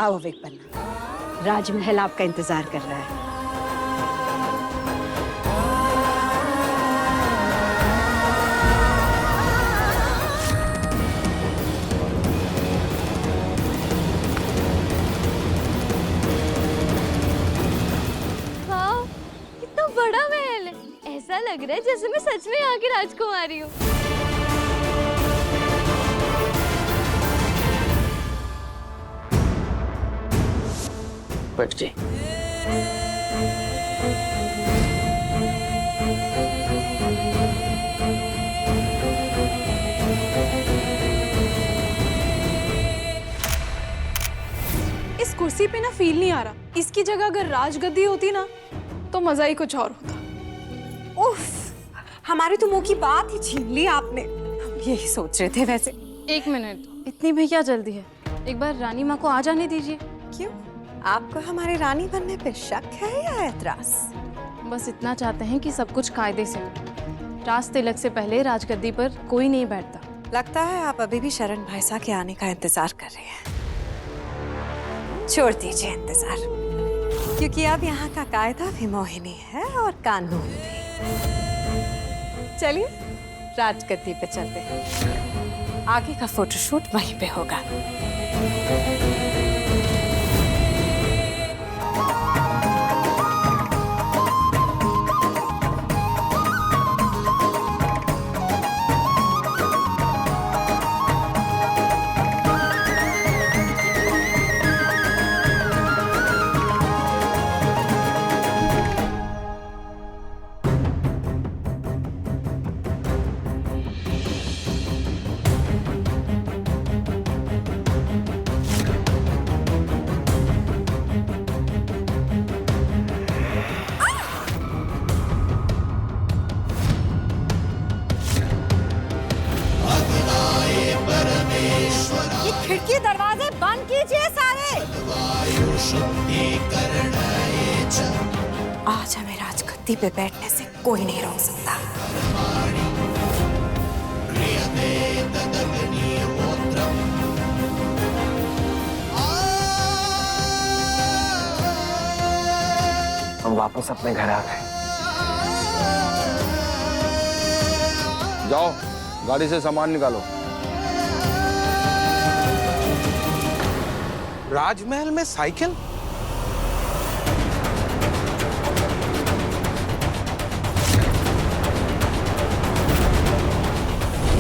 आओ विपन्ना, राजमहल आपका इंतजार कर रहा है। वाह, कितना बड़ा महल है। ऐसा लग रहा है जैसे मैं सच में यहाँ की राजकुमारी हूँ। बैठ जाइए। इस कुर्सी पे ना फील नहीं आ रहा। इसकी जगह अगर राजगद्दी होती ना तो मजा ही कुछ और होता। उफ, हमारे तो मुंह की बात ही छीन ली आपने। हम यही सोच रहे थे वैसे। एक मिनट, इतनी भी क्या जल्दी है? एक बार रानी माँ को आ जाने दीजिए। क्यों, आपको हमारी रानी बनने पे शक है या एतराज? बस इतना चाहते हैं कि सब कुछ कायदे से हो। राज तिलक से पहले राजगद्दी पर कोई नहीं बैठता। लगता है आप अभी भी शरण भाईसा के आने का इंतजार कर रहे हैं। छोड़ दीजिए इंतजार, क्योंकि अब यहाँ का कायदा भी मोहिनी है और कानून भी। चलिए राजगद्दी पे चलते हैं। आगे का फोटोशूट वहीं पे होगा। खिड़की दरवाजे बंद कीजिए सारे। आज हमें राजगद्दी पे बैठने से कोई नहीं रोक सकता। हम वापस अपने घर आ गए। जाओ गाड़ी से सामान निकालो। राजमहल में साइकिल?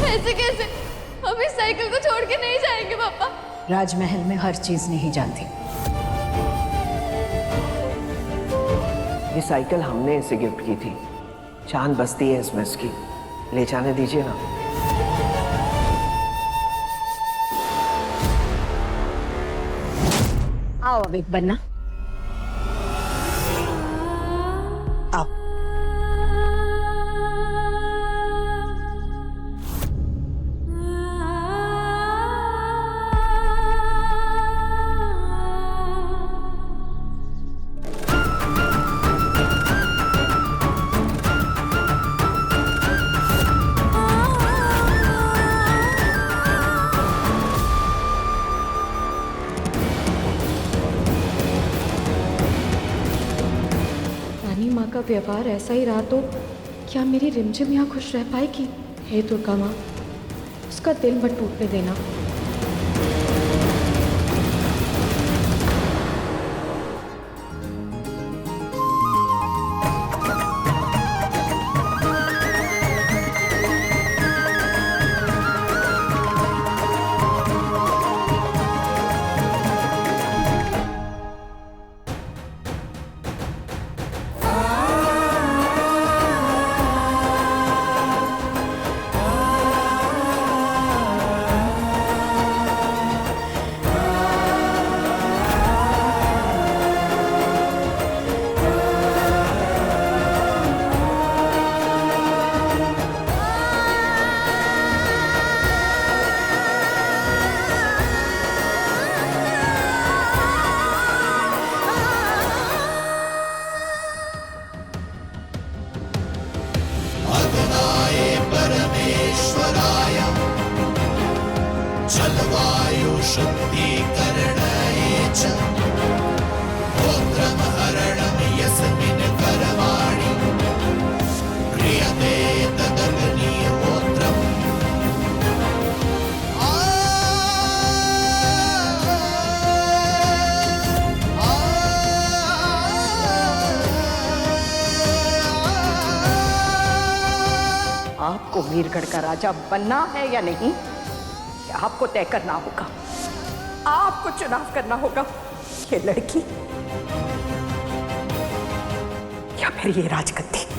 ऐसे कैसे? हम इस साइकिल को छोड़ के नहीं जाएंगे पापा। राजमहल में हर चीज नहीं जाती। ये साइकिल हमने इसे गिफ्ट की थी। चांद बस्ती है इसमें इसकी, ले जाने दीजिए ना। आओ विपन्ना, आओ। माँ का व्यवहार ऐसा ही रहा तो क्या मेरी रिमझिम यहाँ खुश रह पाएगी? हे दुर्गा माँ, उसका दिल मत टूटने देना। जलवायु शुद्धीकरणाय च आपको वीरगढ़ का राजा बनना है या नहीं, या आपको तय करना होगा। आपको चुनाव करना होगा, ये लड़की या फिर ये राजगद्दी।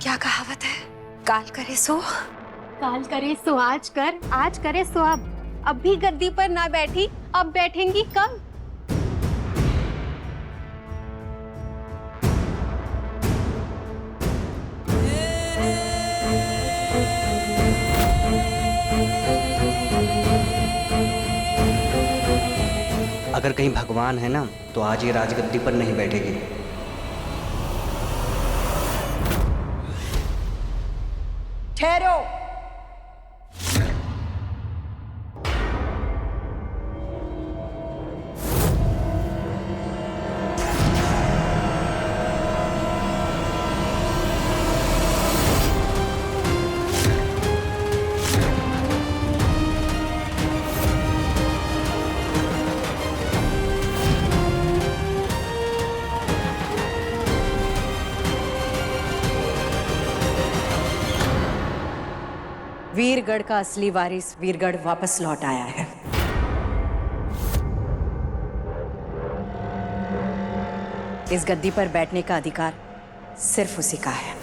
क्या कहावत है, काल करे सो। काल करे सो आज कर, आज करे सो अब भी गद्दी पर ना बैठी, अब बैठेंगी कब? अगर कहीं भगवान है ना, तो आज ये राजगद्दी पर नहीं बैठेगी। ठहरो। वीरगढ़ का असली वारिस वीरगढ़ वापस लौट आया है। इस गद्दी पर बैठने का अधिकार सिर्फ उसी का है।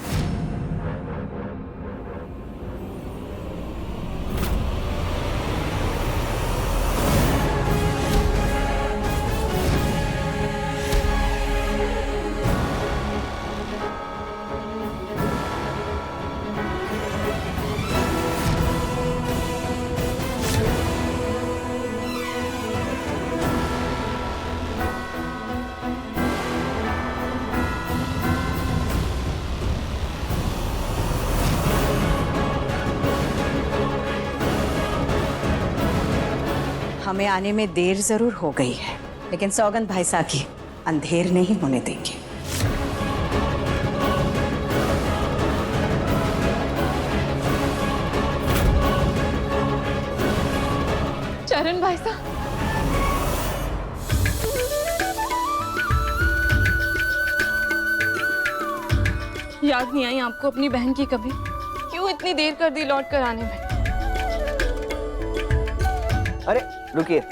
हमें आने में देर जरूर हो गई है, लेकिन सौगंध भाई साकी अंधेर नहीं होने देंगे। चरण भाई साहब, याद नहीं आई आपको अपनी बहन की कभी? क्यों इतनी देर कर दी लौट कर आने में? अरे रुकिए,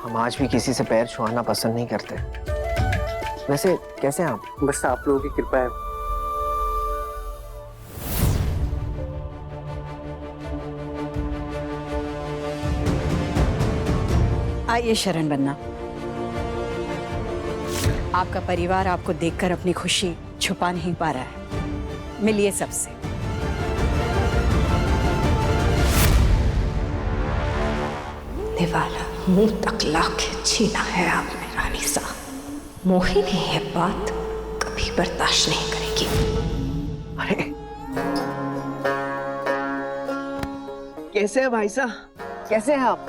हम आज भी किसी से पैर छुआना पसंद नहीं करते। वैसे कैसे हैं आप? बस आप लोगों की कृपा है। आइए शरण बन्ना। आपका परिवार आपको देखकर अपनी खुशी छुपा नहीं पा रहा है। मिलिए सबसे। निवाला मुंह तक लाके छीना है आपने रानी साहब। मोहिनी ये बात कभी बर्दाश्त नहीं करेगी। अरे कैसे हैं भाई साहब, कैसे हैं आप?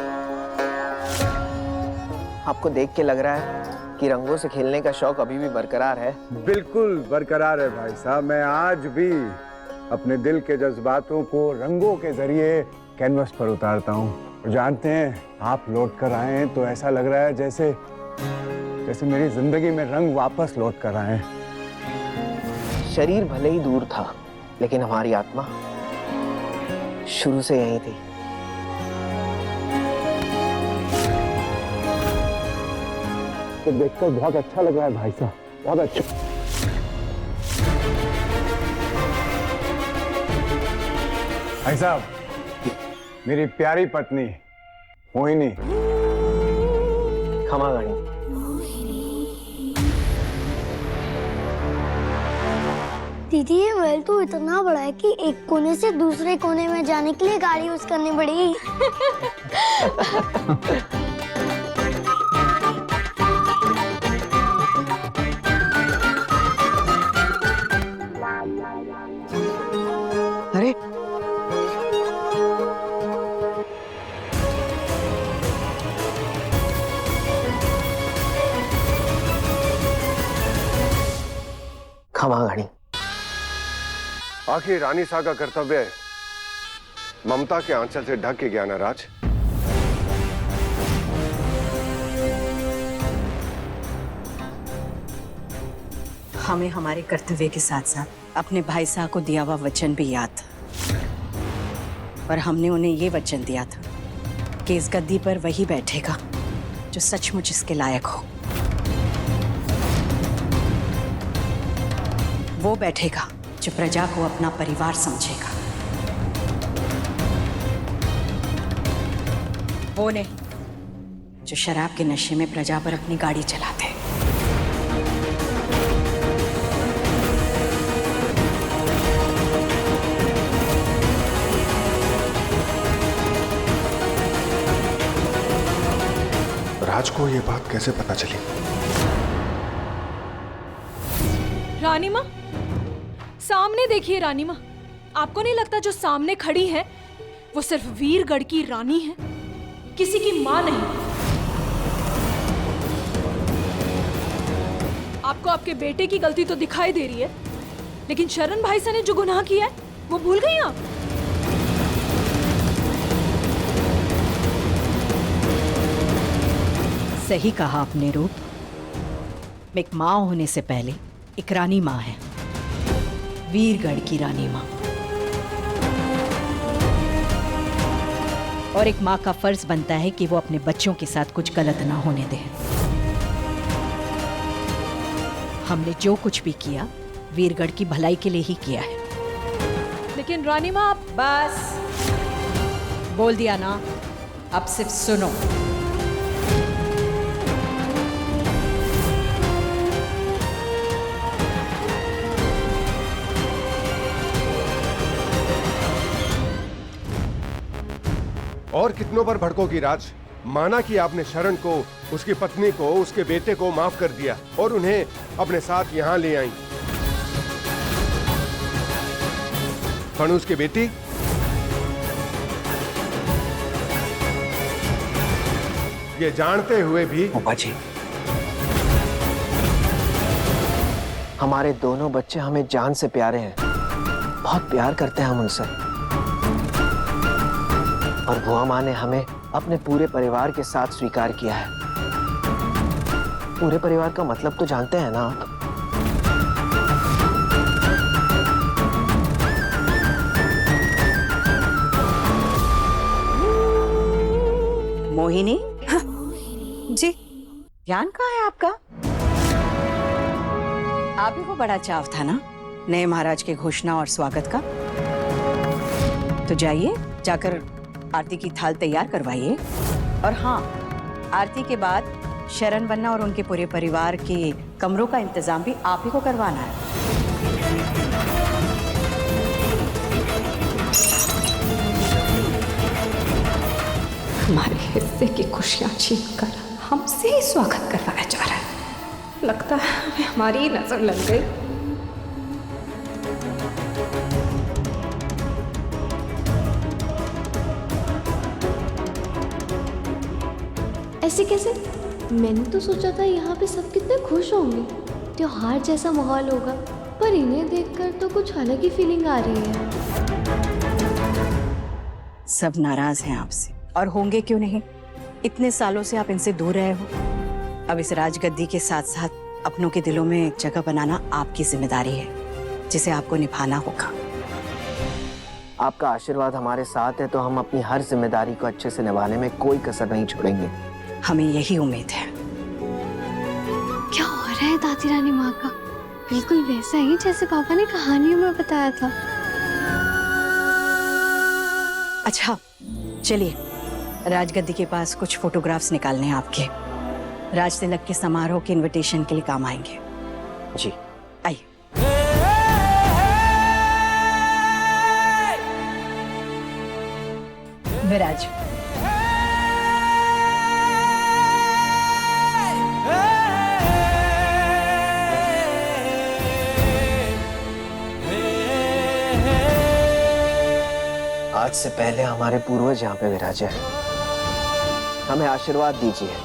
आपको देख के लग रहा है कि रंगों से खेलने का शौक अभी भी बरकरार है। बिल्कुल बरकरार है भाई साहब। मैं आज भी अपने दिल के जज्बातों को रंगों के जरिए कैनवस पर उतारता हूँ। और जानते हैं, आप लौट कर आए हैं तो ऐसा लग रहा है जैसे मेरी जिंदगी में रंग वापस लौट कर आए हैं। शरीर भले ही दूर था, लेकिन हमारी आत्मा शुरू से यहीं थी। आपको देखकर बहुत अच्छा लग रहा है भाई साहब, बहुत अच्छा। भाई साहब, मेरी प्यारी पत्नी मोहिनी। क्षमा गाड़ी। दीदी ये महल तो इतना बड़ा है कि एक कोने से दूसरे कोने में जाने के लिए गाड़ी यूज करनी पड़ेगी। अरे क्षमा गाड़ी। आखिर रानी सा का कर्तव्य ममता के आंचल से ढक के गया ना राज। हमें हमारे कर्तव्य के साथ साथ अपने भाई साहब को दिया हुआ वचन भी याद था, और हमने उन्हें ये वचन दिया था कि इस गद्दी पर वही बैठेगा जो सचमुच इसके लायक हो। वो बैठेगा जो प्रजा को अपना परिवार समझेगा, वो नहीं जो शराब के नशे में प्रजा पर अपनी गाड़ी चलाते हैं। राज को ये बात कैसे पता चली? रानी माँ, सामने देखिए रानी माँ, आपको नहीं लगता जो सामने खड़ी है वो सिर्फ वीरगढ़ की रानी है, किसी की माँ नहीं? आपको आपके बेटे की गलती तो दिखाई दे रही है, लेकिन शरण भाई साहब ने जो गुनाह किया है वो भूल गई आप? सही कहा आपने रूप। मैं एक माँ होने से पहले एक रानी माँ है, वीरगढ़ की रानी माँ। और एक माँ का फर्ज बनता है कि वो अपने बच्चों के साथ कुछ गलत ना होने दे। हमने जो कुछ भी किया वीरगढ़ की भलाई के लिए ही किया है। लेकिन रानी माँ आप... बस बोल दिया ना, अब सिर्फ सुनो। और कितनों पर भड़कोगी राज? माना कि आपने शरण को, उसकी पत्नी को, उसके बेटे को माफ कर दिया और उन्हें अपने साथ यहाँ ले आई, पर उसकी बेटी ये जानते हुए भी। ओपा जी, हमारे दोनों बच्चे हमें जान से प्यारे हैं, बहुत प्यार करते हैं हम उनसे, और बुआ माँ ने हमें अपने पूरे परिवार के साथ स्वीकार किया है। पूरे परिवार का मतलब तो जानते हैं ना आप? मोहिनी। हाँ, जी। ध्यान कहाँ है आपका? आप ही को बड़ा चाव था ना नए महाराज के घोषणा और स्वागत का, तो जाइए जाकर आरती की थाल तैयार करवाइए। और हाँ, आरती के बाद शरण बन्ना और उनके पूरे परिवार के कमरों का इंतजाम भी आप ही को करवाना है। हमारे हिस्से की खुशियां छीनकर हमसे ही स्वागत करवाया जा रहा है। लगता है हमें हमारी ही नजर लग गई। ऐसे कैसे? मैंने तो सोचा था यहाँ पे सब कितने खुश होंगे, त्योहार जैसा माहौल होगा, पर इन्हें देखकर तो कुछ अलग ही फीलिंग आ रही है। सब नाराज हैं आपसे, और होंगे क्यों नहीं? इतने सालों से आप इनसे दूर रहे हो। अब इस राजगद्दी के साथ साथ अपनों के दिलों में जगह बनाना आपकी जिम्मेदारी है, जिसे आपको निभाना होगा। आपका आशीर्वाद हमारे साथ है तो हम अपनी हर जिम्मेदारी को अच्छे से निभाने में कोई कसर नहीं छोड़ेंगे। हमें यही उम्मीद है। दादी रानी माँ का, बिल्कुल वैसा ही जैसे पापा ने कहानियों में बताया था। अच्छा चलिए, राजगद्दी के पास कुछ फोटोग्राफ्स निकालने हैं आपके, राज तिलक के समारोह के इनविटेशन के लिए काम आएंगे। जी आइए। विराज, आज से पहले हमारे पूर्वज यहाँ पे विराजे हैं। हमें आशीर्वाद दीजिए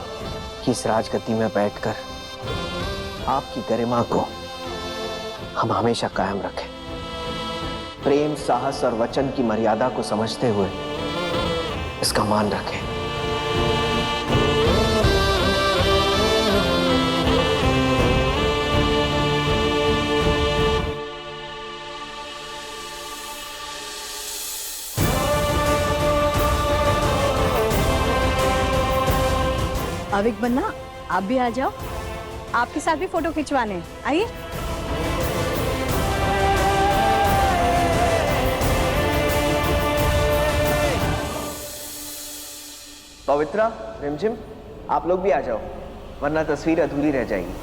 कि इस राजगद्दी में बैठकर आपकी गरिमा को हम हमेशा कायम रखें। प्रेम, साहस और वचन की मर्यादा को समझते हुए इसका मान रखें। अविक बन्ना, आप भी आ जाओ, आपके साथ भी फोटो खिंचवाने हैं। आइए। पवित्रा, रिमझिम, आप लोग भी आ जाओ, वरना तस्वीर अधूरी रह जाएगी।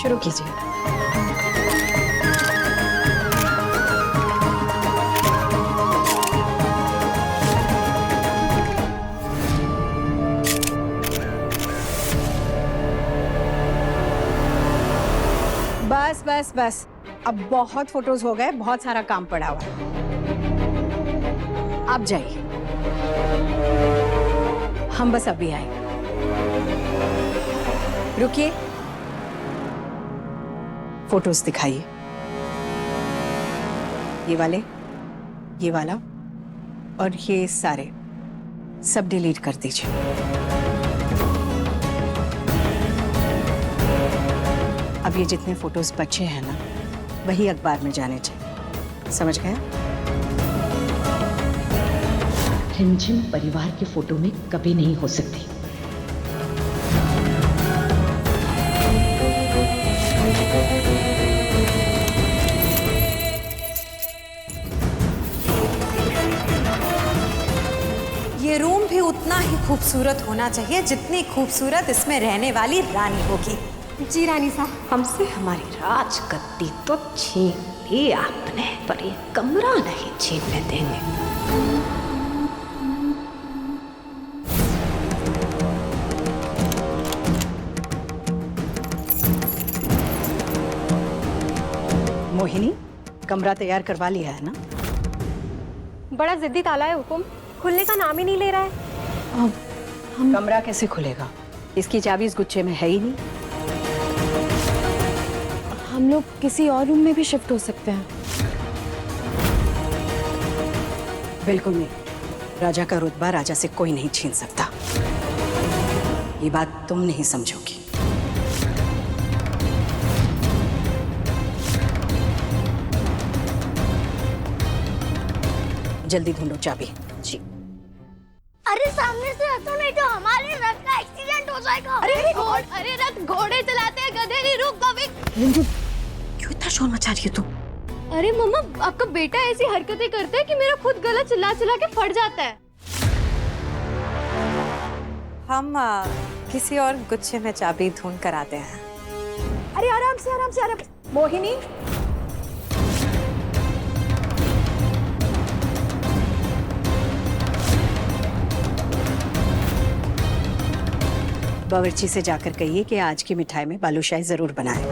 शुरू कीजिए। बस बस बस, अब बहुत फोटोज हो गए, बहुत सारा काम पड़ा हुआ है। आप जाइए, हम बस अभी आए। रुकिए, फोटोज दिखाइए। ये वाले, ये वाला और ये सारे सब डिलीट कर दीजिए। अब ये जितने फोटोज बचे हैं ना, वही अखबार में जाने चाहिए। समझ गया? रिमझिम परिवार के फोटो में कभी नहीं हो सकती। ये रूम भी उतना ही खूबसूरत होना चाहिए जितनी खूबसूरत इसमें रहने वाली रानी होगी। जी रानी साहब। हमसे हमारी राजगद्दी तो छीन ली आपने, पर ये कमरा नहीं छीनने देंगे। मोहिनी, कमरा तैयार करवा लिया है ना? बड़ा जिद्दी ताला है हुकुम, खुलने का नाम ही नहीं ले रहा है। कमरा कैसे खुलेगा? इसकी चाबी इस गुच्छे में है ही नहीं। हम लोग किसी और रूम में भी शिफ्ट हो सकते हैं। बिल्कुल नहीं, राजा का रुतबा राजा से कोई नहीं छीन सकता। ये बात तुम नहीं समझोगी। जल्दी ढूंढो चाबी। जी। अरे सामने से हटो नहीं तो हमारे रथ का एक्सीडेंट हो जाएगा। अरे रथ घोड़े चलाते हैं, गधे नहीं। रुक कभी। क्यों इतना शोर मचा रही हो तुम? अरे मम्मा, आपका बेटा ऐसी हरकतें करता है कि मेरा खुद गला चिल्ला चिल्ला के फट जाता है। हम किसी और गुच्छे में चाबी ढूंढ कर आते हैं। अरे आराम से, आराम से, आराम से। मोहिनी, बावर्ची से जाकर कहिए कि आज की मिठाई में बालूशाही जरूर बनाए।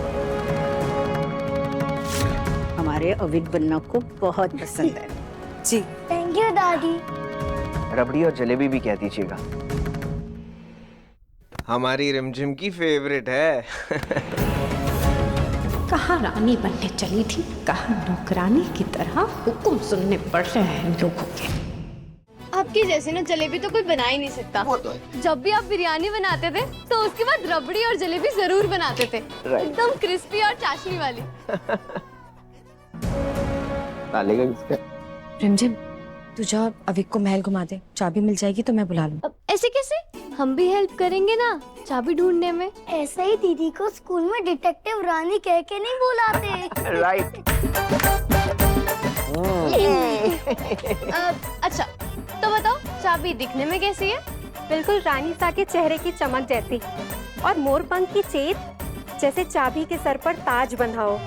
हमारे अविद बन्ना को बहुत पसंद है। जी। थैंक यू दादी। रबड़ी और जलेबी भी कह दीजिएगा। हमारी रिमझिम की फेवरेट है। कहाँ रानी बनने चली थी, कहाँ नौकरानी की तरह हुक्म सुनने पड़ रहे हैं लोगों के। आप आपकी जैसे ना जलेबी तो कोई बना ही नहीं सकता। वो तो है। जब भी आप बिरयानी बनाते थे तो उसके बाद रबड़ी और जलेबी जरूर बनाते थे, एकदम क्रिस्पी और चाशनी वाली। डालेगा किसका? रिमझिम, तू जा अविक को महल घुमा दे, चाबी मिल जाएगी तो मैं बुला लूं। अब ऐसे कैसे? हम भी हेल्प करेंगे ना चाबी ढूंढने में। ऐसा ही दीदी को स्कूल में डिटेक्टिव रानी कह के नहीं बुलाते। राइट। अच्छा तो बताओ चाबी दिखने में कैसी है? बिल्कुल रानी सा के चेहरे की चमक जैसी, और मोरपंख की चेत जैसे चाबी के सर पर ताज बंधा हो।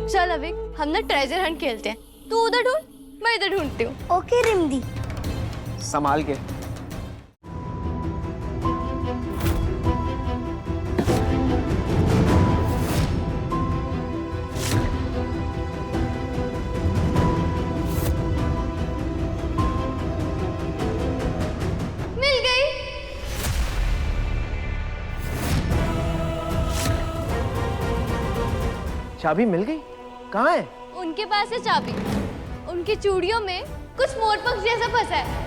चल अविक, हम ना ट्रेजर हंट खेलते हैं। तू उधर ढूंढ, मैं इधर ढूंढती हूँ। ओके रिमदी। संभाल के। मिल गई। चाबी मिल गई? कहाँ है? उनके पास है चाबी। उनकी चूड़ियों में कुछ मोरपंख जैसा फंसा है।